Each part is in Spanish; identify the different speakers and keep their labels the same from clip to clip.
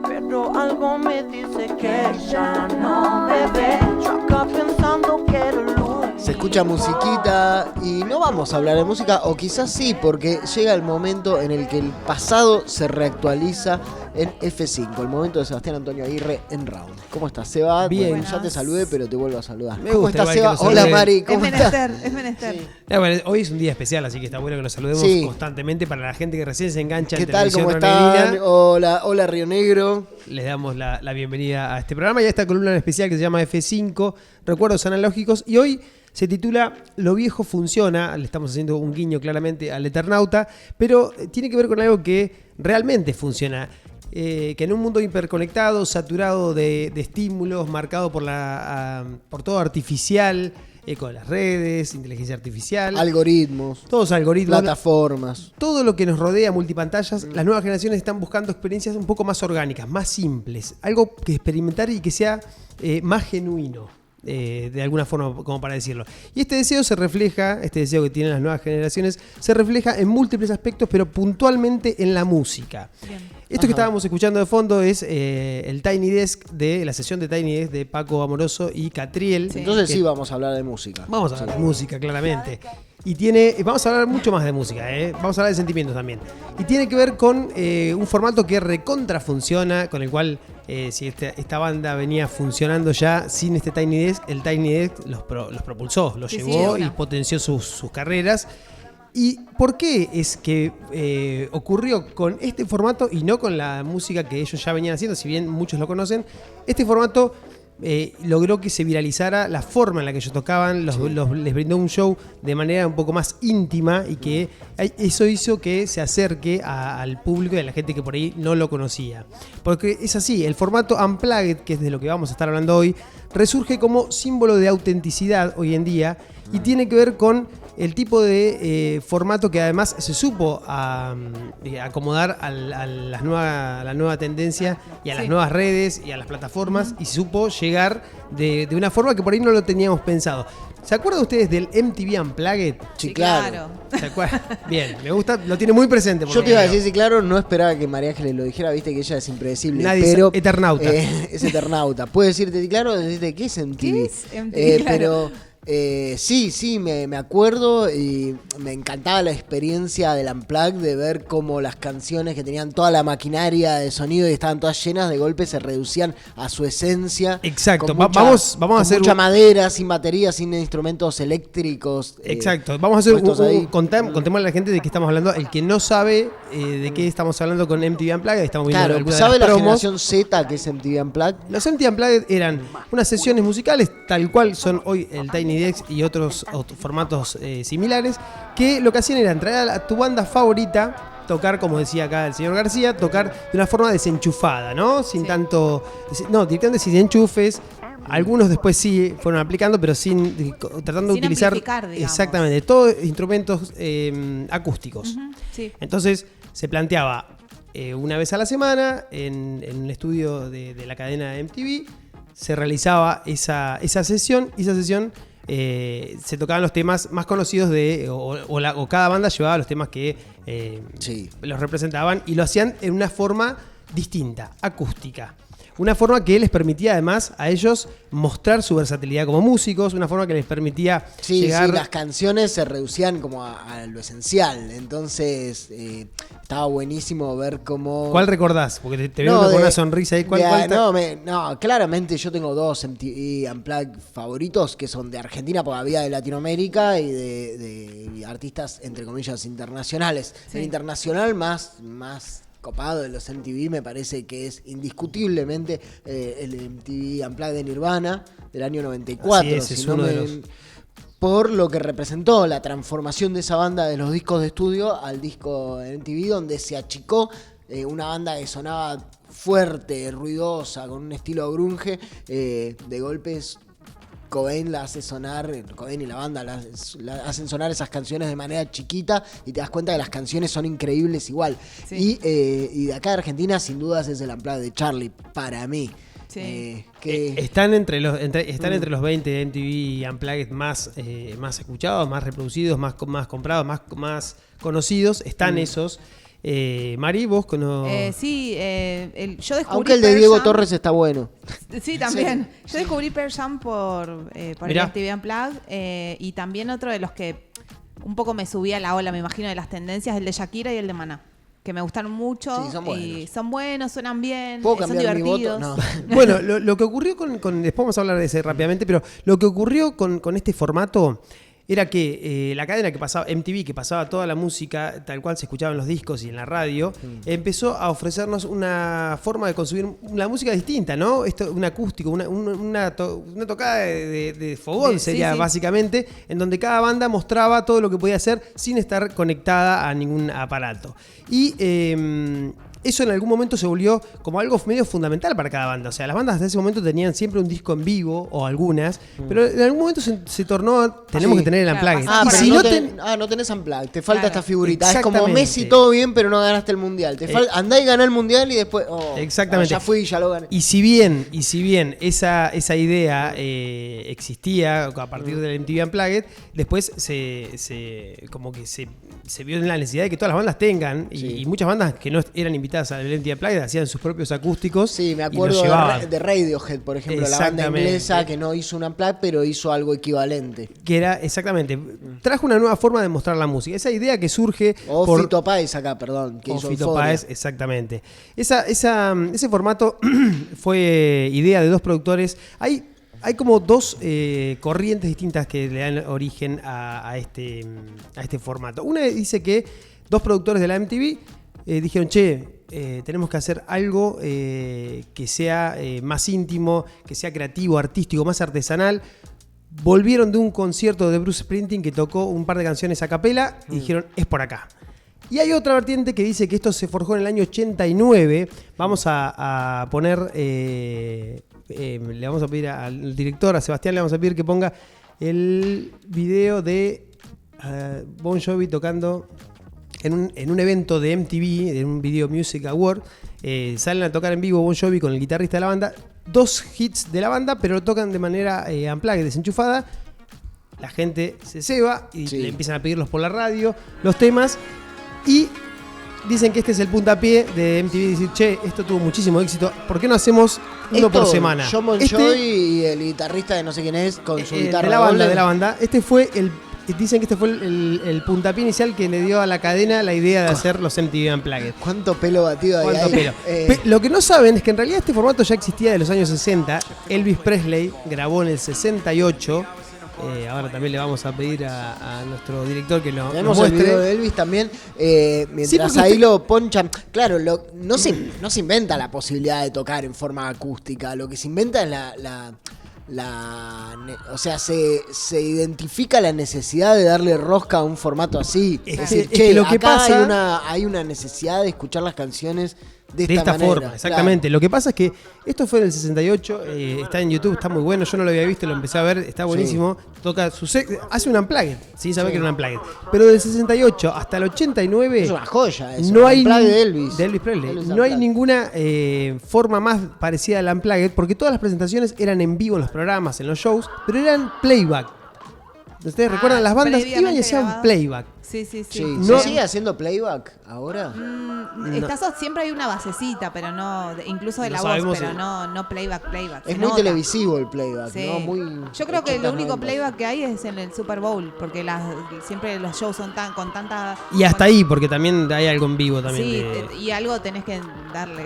Speaker 1: pero algo me dice que ya no me ve. Yo acá pensando que era luz.
Speaker 2: Se escucha musiquita y no vamos a hablar de música, o quizás sí, porque llega el momento en el que el pasado se reactualiza en F5, el momento de Sebastián Antonio Aguirre en Round. ¿Cómo estás, Seba?
Speaker 3: Bien.
Speaker 2: Bueno, ya te saludé, pero te vuelvo a saludar.
Speaker 3: Me
Speaker 2: ¿Cómo
Speaker 3: gusta
Speaker 2: estás,
Speaker 3: igual
Speaker 2: Seba?
Speaker 3: que lo
Speaker 2: Hola,
Speaker 3: salude.
Speaker 2: Mari, ¿cómo estás?
Speaker 4: Es menester.
Speaker 2: Sí.
Speaker 3: Bueno, hoy es un día especial, así que está bueno que lo saludemos constantemente para la gente que recién se engancha
Speaker 2: ¿Qué
Speaker 3: en
Speaker 2: tal?
Speaker 3: Televisión
Speaker 2: ¿Cómo están?
Speaker 3: Ronaldina.
Speaker 2: Hola, Río Negro.
Speaker 3: Les damos la bienvenida a este programa y a esta columna en especial que se llama F5, Recuerdos Analógicos. Y hoy se titula Lo viejo funciona. Le estamos haciendo un guiño claramente al Eternauta, pero tiene que ver con algo que realmente funciona. Que en un mundo hiperconectado, saturado de estímulos, marcado por todo artificial, con las redes, inteligencia artificial,
Speaker 2: Algoritmos,
Speaker 3: todos algoritmos,
Speaker 2: plataformas.
Speaker 3: todo lo que nos rodea, multipantallas, las nuevas generaciones están buscando experiencias un poco más orgánicas, más simples, algo que experimentar y que sea más genuino. De alguna forma, como para decirlo. Y este deseo que tienen las nuevas generaciones, se refleja en múltiples aspectos, pero puntualmente en la música.
Speaker 4: Bien.
Speaker 3: Esto que estábamos escuchando de fondo es el Tiny Desk de la sesión de Tiny Desk de Paco Amoroso y Catriel.
Speaker 4: Sí.
Speaker 2: Entonces
Speaker 3: que-
Speaker 2: sí vamos a hablar de música.
Speaker 3: Vamos a hablar de música, claramente. Y vamos a hablar mucho más de música, vamos a hablar de sentimientos también. Y tiene que ver con un formato que recontra funciona, con el cual, si esta banda venía funcionando ya sin este Tiny Desk, el Tiny Desk los propulsó, los
Speaker 4: Sí,
Speaker 3: llevó
Speaker 4: sí,
Speaker 3: y potenció sus carreras. ¿Y por qué es que ocurrió con este formato y no con la música que ellos ya venían haciendo? Si bien muchos lo conocen, este formato logró que se viralizara la forma en la que ellos tocaban, les brindó un show de manera un poco más íntima y que eso hizo que se acerque al público y a la gente que por ahí no lo conocía. Porque es así, el formato Unplugged, que es de lo que vamos a estar hablando hoy, resurge como símbolo de autenticidad hoy en día y tiene que ver con el tipo de formato que además se supo acomodar a la nueva tendencia y a las nuevas redes y a las plataformas y se supo llegar de una forma que por ahí no lo teníamos pensado. ¿Se acuerdan ustedes del MTV Unplugged?
Speaker 2: Sí, claro.
Speaker 3: ¿Se acuerdan? Bien, me gusta, lo tiene muy presente. por
Speaker 2: Yo
Speaker 3: lo
Speaker 2: te iba a
Speaker 3: que
Speaker 2: decir,
Speaker 3: veo.
Speaker 2: sí, claro, no esperaba que María Ángeles lo dijera, viste que ella es impredecible.
Speaker 3: Nadie
Speaker 2: pero,
Speaker 3: es eternauta.
Speaker 2: Es eternauta. Puede decirte, sí, claro, decirte, ¿qué es MTV?
Speaker 4: ¿Qué es MTV? Claro.
Speaker 2: Pero sí, me acuerdo y me encantaba la experiencia del Unplugged, de ver cómo las canciones que tenían toda la maquinaria de sonido y estaban todas llenas de golpe se reducían a su esencia.
Speaker 3: Exacto,
Speaker 2: con
Speaker 3: vamos a hacer
Speaker 2: mucha madera, sin batería, sin instrumentos eléctricos.
Speaker 3: Exacto, vamos a hacer
Speaker 2: puestos ahí.
Speaker 3: contémosle a la gente de qué estamos hablando. El que no sabe de qué estamos hablando con MTV Unplugged, estamos viendo
Speaker 2: Claro,
Speaker 3: algunas
Speaker 2: ¿sabe
Speaker 3: de
Speaker 2: la
Speaker 3: las promos.
Speaker 2: generación Z que es MTV Unplugged?
Speaker 3: Los MTV Unplugged eran unas sesiones musicales, tal cual son hoy el Tiny Desk y otros formatos similares, que lo que hacían era traer a tu banda favorita, tocar, como decía acá el señor García, tocar de una forma desenchufada, ¿no? Sin tanto... No, directamente sin enchufes. Algunos después sí fueron aplicando, pero tratando de
Speaker 4: Sin
Speaker 3: utilizar
Speaker 4: amplificar, digamos.
Speaker 3: exactamente todos instrumentos acústicos.
Speaker 4: Sí.
Speaker 3: Entonces se planteaba una vez a la semana en un estudio de la cadena de MTV, se realizaba esa sesión y esa sesión se tocaban los temas más conocidos o cada banda llevaba los temas que los representaban y lo hacían en una forma distinta, acústica. Una forma que les permitía además a ellos mostrar su versatilidad como músicos, una forma que les permitía llegar...
Speaker 2: Sí, las canciones se reducían como a lo esencial, entonces estaba buenísimo ver cómo...
Speaker 3: ¿Cuál recordás? Porque te veo con una sonrisa ahí. ¿Cuál
Speaker 2: No, claramente yo tengo dos MTV Unplugged favoritos que son de Argentina, porque había de Latinoamérica y de artistas, entre comillas, internacionales.
Speaker 4: Sí.
Speaker 2: El internacional más copado de los MTV me parece que es indiscutiblemente el MTV Unplugged de Nirvana del año 94.
Speaker 3: Así es uno de los...
Speaker 2: Por lo que representó la transformación de esa banda de los discos de estudio al disco de MTV, donde se achicó una banda que sonaba fuerte, ruidosa, con un estilo grunge, de golpes. Cobain y la banda la hacen sonar esas canciones de manera chiquita y te das cuenta que las canciones son increíbles igual.
Speaker 4: Sí.
Speaker 2: Y de acá de Argentina, sin dudas, es el Unplugged de Charlie, para mí.
Speaker 4: Sí.
Speaker 3: Están entre los 20 MTV Unplugged más escuchados, más reproducidos, más comprados, más conocidos. Están esos. Mari, vos cono...
Speaker 4: Sí, yo descubrí
Speaker 2: Aunque el de
Speaker 4: Pearl
Speaker 2: Diego
Speaker 4: Jam.
Speaker 2: Torres está bueno.
Speaker 4: Sí, también. Yo descubrí Pearl Jam por el
Speaker 3: Mirá.
Speaker 4: MTV Unplugged y también otro de los que un poco me subí a la ola, me imagino, de las tendencias, el de Shakira y el de Maná. Que me gustaron mucho.
Speaker 2: Sí, son
Speaker 4: Y
Speaker 2: buenos.
Speaker 4: son buenos, suenan bien,
Speaker 2: ¿Puedo
Speaker 4: son
Speaker 2: cambiar mi voto?
Speaker 4: divertidos.
Speaker 2: No.
Speaker 3: Bueno, lo que ocurrió con después vamos a hablar de ese rápidamente, pero lo que ocurrió con este formato era que la cadena que pasaba, MTV, que pasaba toda la música tal cual se escuchaba en los discos y en la radio, empezó a ofrecernos una forma de consumir la música distinta, ¿no? Esto, un acústico, una tocada de fogón
Speaker 4: Sí,
Speaker 3: sería
Speaker 4: sí.
Speaker 3: básicamente, en donde cada banda mostraba todo lo que podía hacer sin estar conectada a ningún aparato. Y eso en algún momento se volvió como algo medio fundamental para cada banda. O sea, las bandas hasta ese momento tenían siempre un disco en vivo, o algunas, pero en algún momento se tornó, tenemos
Speaker 2: Sí.
Speaker 3: que tener el
Speaker 4: Claro,
Speaker 3: unplugged.
Speaker 2: Ah,
Speaker 3: Y
Speaker 2: pero
Speaker 3: si
Speaker 2: no,
Speaker 3: no
Speaker 2: no tenés unplugged, te falta
Speaker 4: Claro.
Speaker 2: esta figurita. Es como
Speaker 3: Exactamente.
Speaker 2: Messi, todo bien, pero no ganaste el mundial. Andá y ganá el mundial y después.
Speaker 3: Exactamente.
Speaker 2: Ya fui y ya lo gané.
Speaker 3: Y si bien esa idea existía a partir del MTV Unplugged, después como que se vio en la necesidad de que todas las bandas tengan,
Speaker 2: Sí.
Speaker 3: y muchas bandas que no eran invitadas al MTV Unplugged hacían sus propios acústicos.
Speaker 2: Sí, me
Speaker 3: y
Speaker 2: acuerdo
Speaker 3: los llevaban.
Speaker 2: de Radiohead, por ejemplo, la banda
Speaker 3: Exactamente.
Speaker 2: inglesa que no hizo un unplugged, pero hizo algo equivalente.
Speaker 3: Que era, exactamente, trajo una nueva forma de mostrar la música. Esa idea que surge
Speaker 2: O
Speaker 3: por...
Speaker 2: Fito Páez acá, perdón, que
Speaker 3: O
Speaker 2: hizo
Speaker 3: Fito
Speaker 2: Euphoria.
Speaker 3: Páez, exactamente. Ese formato fue idea de dos productores. Hay como dos corrientes distintas que le dan origen a este formato. Una dice que dos productores de la MTV dijeron, tenemos que hacer algo que sea más íntimo, que sea creativo, artístico, más artesanal. Volvieron de un concierto de Bruce Springsteen que tocó un par de canciones a capela y dijeron, es por acá. Y hay otra vertiente que dice que esto se forjó en el año 89. Vamos a poner, le vamos a pedir al director, a Sebastián, le vamos a pedir que ponga el video de Bon Jovi tocando en un evento de MTV, en un Video Music Award. Salen a tocar en vivo Bon Jovi con el guitarrista de la banda. Dos hits de la banda, pero lo tocan de manera unplugged, desenchufada. La gente se ceba y
Speaker 2: Sí.
Speaker 3: le empiezan a pedirlos por la radio, los temas. Y dicen que este es el puntapié de MTV. Decir, esto tuvo muchísimo éxito. ¿Por qué no hacemos uno por
Speaker 2: Esto,
Speaker 3: semana?
Speaker 2: John Bon Jovi y el guitarrista de no sé quién es, con su guitarra
Speaker 3: de la
Speaker 2: doble.
Speaker 3: banda. Dicen que este fue el puntapié inicial que le dio a la cadena la idea de hacer los MTV Unplugged.
Speaker 2: ¿Cuánto pelo batido hay
Speaker 3: ¿Cuánto
Speaker 2: ahí?
Speaker 3: pelo? Lo que no saben es que en realidad este formato ya existía de los años 60. Elvis Presley grabó en el 68. Ahora también le vamos a pedir a nuestro director que nos
Speaker 2: Tenemos el
Speaker 3: muestre.
Speaker 2: video de Elvis también, mientras
Speaker 3: Sí, porque
Speaker 2: ahí
Speaker 3: usted-
Speaker 2: lo ponchan. Claro, no se inventa la posibilidad de tocar en forma acústica, lo que se inventa es o sea, se identifica la necesidad de darle rosca a un formato así.
Speaker 3: Es
Speaker 2: decir,
Speaker 3: que lo que
Speaker 2: acá
Speaker 3: pasa-
Speaker 2: hay una necesidad de escuchar las canciones de
Speaker 3: De
Speaker 2: esta
Speaker 3: esta
Speaker 2: manera.
Speaker 3: forma, exactamente. Lo que pasa es que esto fue en el 68, está en YouTube, está muy bueno. Yo no lo había visto, lo empecé a ver, está buenísimo. Toca hace un unplugged, sin saber que era un unplugged. Pero del 68 hasta el 89
Speaker 2: Es una joya eso.
Speaker 3: no hay
Speaker 2: Unplugged de Elvis.
Speaker 3: de Elvis Presley.
Speaker 2: Elvis
Speaker 3: No hay
Speaker 2: Unplugged.
Speaker 3: ninguna forma más parecida al unplugged, porque todas las presentaciones eran en vivo en los programas, en los shows, pero eran playback. ¿Ustedes recuerdan? Las bandas iban y
Speaker 4: previamente
Speaker 3: hacían
Speaker 4: grabado.
Speaker 3: playback.
Speaker 4: Sí, sí, sí.
Speaker 2: Sí,
Speaker 3: No-
Speaker 2: ¿se sigue haciendo playback ahora?
Speaker 4: Siempre hay una basecita, pero no, incluso de
Speaker 3: No
Speaker 4: la
Speaker 3: sabemos
Speaker 4: voz, pero
Speaker 3: si-
Speaker 4: no playback.
Speaker 2: Es
Speaker 4: se
Speaker 2: muy
Speaker 4: nota.
Speaker 2: televisivo el playback,
Speaker 4: Sí.
Speaker 2: ¿no? Muy
Speaker 4: Yo creo que
Speaker 2: 80,
Speaker 4: lo único
Speaker 2: 90.
Speaker 4: playback que hay es en el Super Bowl, porque siempre los shows son con tanta...
Speaker 3: Y hasta ahí, porque también hay algo en vivo también.
Speaker 4: Sí,
Speaker 3: de-
Speaker 4: y algo tenés que darle.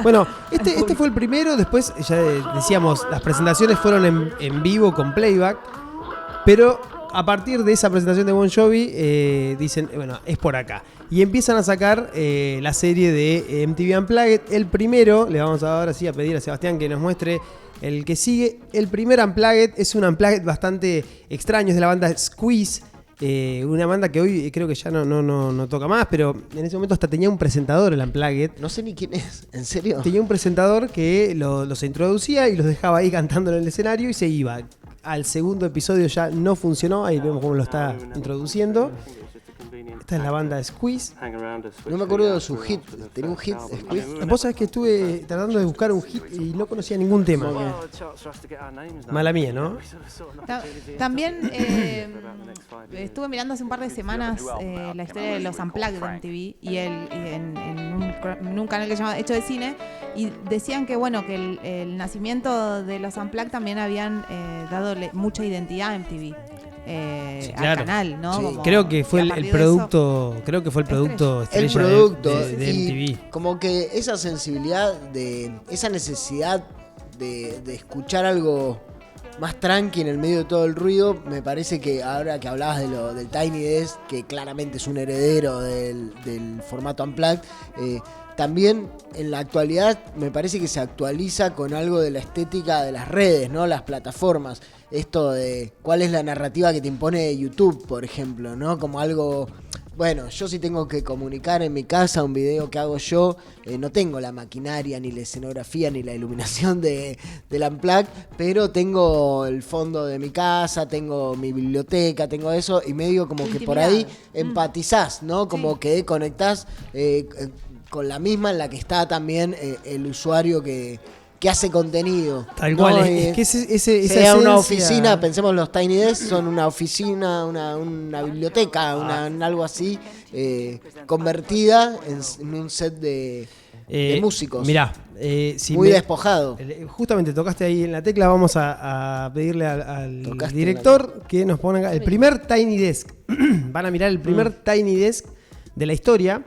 Speaker 3: Bueno, este fue el primero, después ya decíamos, las presentaciones fueron en vivo con playback, pero a partir de esa presentación de Bon Jovi dicen, bueno, es por acá. Y empiezan a sacar la serie de MTV Unplugged. El primero, le vamos ahora sí a pedir a Sebastián que nos muestre el que sigue. El primer Unplugged es un Unplugged bastante extraño, es de la banda Squeeze. Una banda que hoy creo que ya no toca más, pero en ese momento hasta tenía un presentador el Unplugged.
Speaker 2: No sé ni quién es, ¿en serio?
Speaker 3: Tenía un presentador que los introducía y los dejaba ahí cantando en el escenario y se iba. Al segundo episodio ya no funcionó, ahí vemos cómo lo está introduciendo. Esta es la banda Squeeze.
Speaker 2: No me acuerdo de su hit. ¿Tenía un hit Squeeze?
Speaker 3: Vos sabés que estuve tratando de buscar un hit y no conocía ningún tema. Mala mía, ¿no?
Speaker 4: También estuve mirando hace un par de semanas la historia de los Unplugged de MTV y en un canal que se llama Hecho de Cine, y decían que bueno, que el nacimiento de los Unplugged también habían dado mucha identidad a MTV.
Speaker 3: Sí,
Speaker 4: al
Speaker 3: claro.
Speaker 4: canal, ¿no?
Speaker 3: Sí.
Speaker 4: Como
Speaker 3: Creo que fue
Speaker 4: a
Speaker 3: el
Speaker 4: partir de
Speaker 3: producto, creo que fue el producto estrella de
Speaker 2: y
Speaker 3: MTV.
Speaker 2: como que esa sensibilidad esa necesidad de escuchar algo más tranqui en el medio de todo el ruido, me parece que ahora que hablabas del Tiny Desk, que claramente es un heredero del formato Unplugged, también en la actualidad me parece que se actualiza con algo de la estética de las redes, ¿no? Las plataformas. Esto de cuál es la narrativa que te impone YouTube, por ejemplo, ¿no? Como algo... Bueno, yo sí tengo que comunicar en mi casa un video que hago yo, no tengo la maquinaria, ni la escenografía, ni la iluminación del Unplugged, pero tengo el fondo de mi casa, tengo mi biblioteca, tengo eso, y medio como que por ahí empatizás, ¿no? Como que conectás con la misma en la que está también el usuario que hace contenido.
Speaker 3: Tal
Speaker 2: ¿no?
Speaker 3: cual, es que esa
Speaker 2: sea una
Speaker 3: esencia-
Speaker 2: oficina, pensemos los Tiny Desk, son una oficina, una biblioteca, algo así, convertida en un set de músicos.
Speaker 3: Mirá,
Speaker 2: muy despojado.
Speaker 3: Justamente tocaste ahí en la tecla, vamos a pedirle al
Speaker 2: Tocaste
Speaker 3: director que nos ponga el primer Tiny Desk. Van a mirar el primer Tiny Desk de la historia.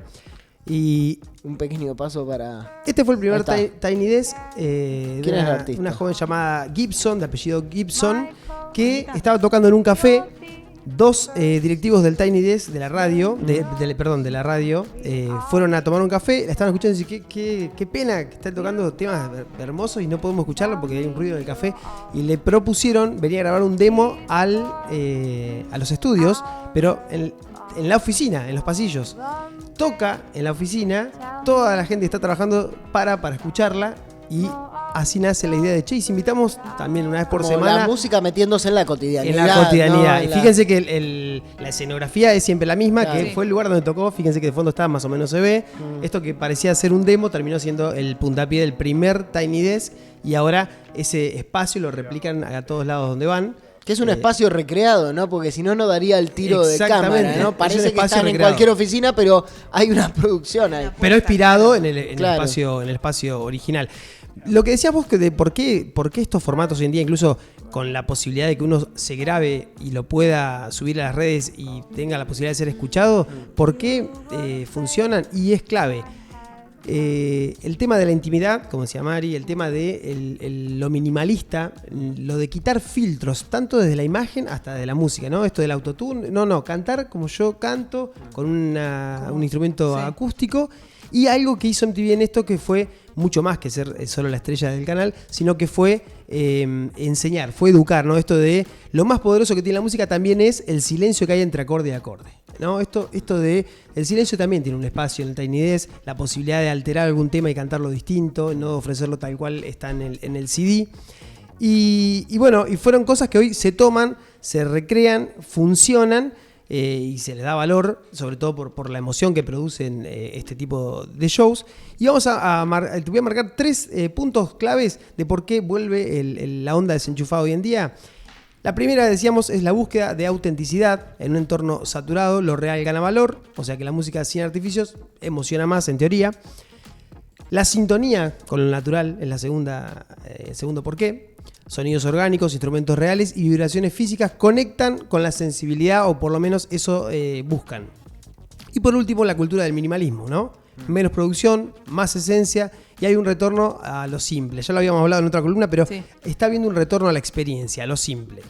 Speaker 3: Y
Speaker 2: Un pequeño paso para...
Speaker 3: este fue el primer
Speaker 2: Ahí
Speaker 3: Tiny Desk de
Speaker 2: ¿Quién es el artista?
Speaker 3: una joven llamada Gibson, de apellido Gibson, que estaba tocando en un café. Dos directivos del Tiny Desk de la radio, de la radio, fueron a tomar un café, la estaban escuchando y dicen, qué pena que están tocando temas hermosos y no podemos escucharlo porque hay un ruido en el café. Y le propusieron venir a grabar un demo a los estudios, pero en la oficina, en los pasillos. Toca en la oficina, toda la gente está trabajando para escucharla, y así nace la idea de che, y si invitamos también una vez por
Speaker 2: Como
Speaker 3: semana
Speaker 2: la música metiéndose en la cotidianidad.
Speaker 3: en la cotidianidad.
Speaker 2: ¿no?
Speaker 3: Y fíjense que la escenografía es siempre la misma,
Speaker 2: Claro.
Speaker 3: que fue el lugar donde tocó. Fíjense que de fondo está, más o menos se ve. Esto que parecía ser un demo terminó siendo el puntapié del primer Tiny Desk, y ahora ese espacio lo replican a todos lados donde van.
Speaker 2: Que es un espacio recreado, ¿no? Porque si no, no daría el tiro de
Speaker 3: Exactamente.
Speaker 2: cámara, ¿no?
Speaker 3: Es un
Speaker 2: Parece que
Speaker 3: espacio
Speaker 2: están en
Speaker 3: recreado.
Speaker 2: cualquier oficina, pero hay una producción ahí.
Speaker 3: Pero inspirado en el
Speaker 2: Claro.
Speaker 3: espacio original. Lo que decías vos que de por qué estos formatos hoy en día, incluso con la posibilidad de que uno se grabe y lo pueda subir a las redes y tenga la posibilidad de ser escuchado, ¿por qué funcionan? Y es clave. El tema de la intimidad, como decía Mari, el tema de lo minimalista, lo de quitar filtros, tanto desde la imagen hasta de la música, ¿no? Esto del autotune, cantar como yo canto, con un instrumento acústico. Y algo que hizo MTV en esto, que fue mucho más que ser solo la estrella del canal, sino que fue enseñar, fue educar, ¿no? Esto de lo más poderoso que tiene la música también es el silencio que hay entre acorde y acorde, ¿no? Esto de el silencio también tiene un espacio en el Tiny Desk, la posibilidad de alterar algún tema y cantarlo distinto, no ofrecerlo tal cual está en el CD. Y bueno, y fueron cosas que hoy se toman, se recrean, funcionan. Y se le da valor, sobre todo por la emoción que producen este tipo de shows. Y vamos te voy a marcar 3 puntos claves de por qué vuelve la onda desenchufada hoy en día. La primera, decíamos, es la búsqueda de autenticidad en un entorno saturado. Lo real gana valor, o sea que la música sin artificios emociona más en teoría. La sintonía con lo natural es el segundo por qué. Sonidos orgánicos, instrumentos reales y vibraciones físicas conectan con la sensibilidad, o por lo menos eso buscan. Y por último, la cultura del minimalismo, ¿no? Menos producción, más esencia, y hay un retorno a lo simple. Ya lo habíamos hablado en otra columna, pero
Speaker 4: Sí.
Speaker 3: está viendo un retorno a la experiencia, a lo simple.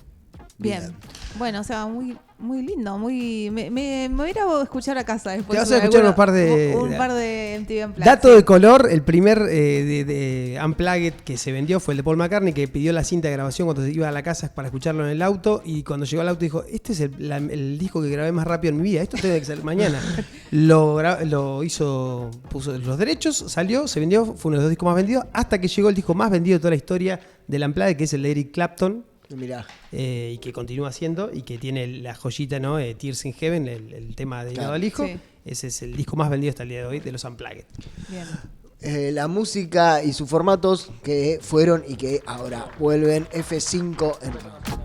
Speaker 4: Bien. Bueno, o sea, muy lindo, me voy a ir a escuchar a casa después.
Speaker 3: Te vas a escuchar un par
Speaker 4: de MTV Unplugged.
Speaker 3: Dato
Speaker 4: sí.
Speaker 3: de color, el primer de Unplugged que se vendió fue el de Paul McCartney, que pidió la cinta de grabación cuando iba a la casa para escucharlo en el auto, y cuando llegó al auto dijo, este es el disco que grabé más rápido en mi vida, esto tiene que ser mañana. Lo hizo, puso los derechos, salió, se vendió, fue uno de los 2 discos más vendidos, hasta que llegó el disco más vendido de toda la historia del Unplugged, que es el de Eric Clapton.
Speaker 2: Mirá.
Speaker 3: Y que continúa haciendo y que tiene la joyita, ¿no? Tears in Heaven, el tema dedicado al hijo.
Speaker 4: Sí.
Speaker 3: Ese es el disco más vendido hasta el día de hoy de los Unplugged.
Speaker 4: Bien.
Speaker 2: La música y sus formatos que fueron y que ahora vuelven F5 en rock.